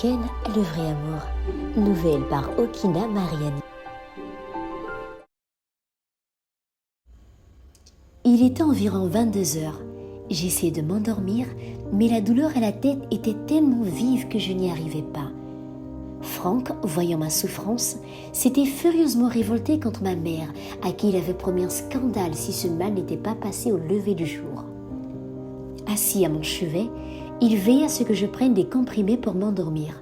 Ken, le vrai amour. Nouvelle par Okina Mariani. Il était environ 22 heures. J'essayais de m'endormir, mais la douleur à la tête était tellement vive que je n'y arrivais pas. Franck, voyant ma souffrance, s'était furieusement révolté contre ma mère, à qui il avait promis un scandale si ce mal n'était pas passé au lever du jour. Assis à mon chevet, il veillait à ce que je prenne des comprimés pour m'endormir.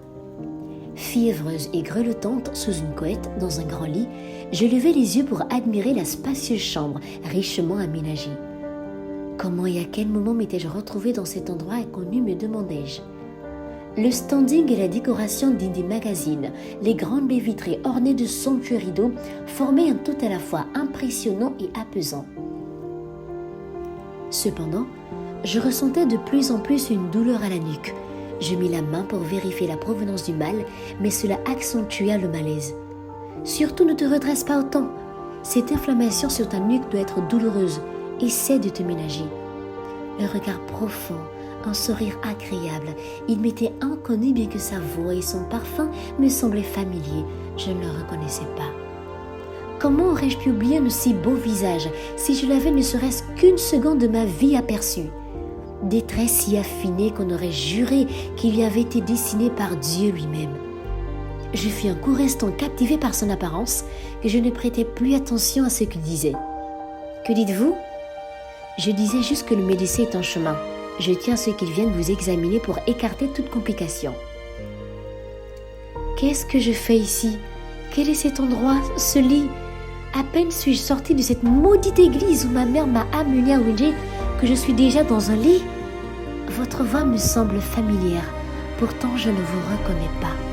Fiévreuse et grelottante sous une couette dans un grand lit, je levai les yeux pour admirer la spacieuse chambre richement aménagée. Comment et à quel moment m'étais-je retrouvée dans cet endroit inconnu, me demandai-je. Le standing et la décoration d'Indie Magazine, les grandes baies vitrées ornées de somptueux rideaux formaient un tout à la fois impressionnant et apaisant. Cependant, je ressentais de plus en plus une douleur à la nuque. Je mis la main pour vérifier la provenance du mal, mais cela accentua le malaise. « Surtout ne te redresse pas autant. Cette inflammation sur ta nuque doit être douloureuse. Essaie de te ménager. » Le regard profond, un sourire agréable, il m'était inconnu bien que sa voix et son parfum me semblaient familiers. Je ne le reconnaissais pas. Comment aurais-je pu oublier un aussi beau visage si je l'avais ne serait-ce qu'une seconde de ma vie aperçue? Des traits si affinés qu'on aurait juré qu'il y avait été dessiné par Dieu lui-même. Je fus un court instant captivé par son apparence que je ne prêtais plus attention à ce qu'il disait. « Que dites-vous » ? Je disais juste que le médecin est en chemin. Je tiens à ce qu'il vienne vous examiner pour écarter toute complication. Qu'est-ce que je fais ici? Quel est cet endroit, ce lit? À peine suis-je sortie de cette maudite église où ma mère m'a amenée à Ouija que je suis déjà dans un lit? Votre voix me semble familière, pourtant je ne vous reconnais pas.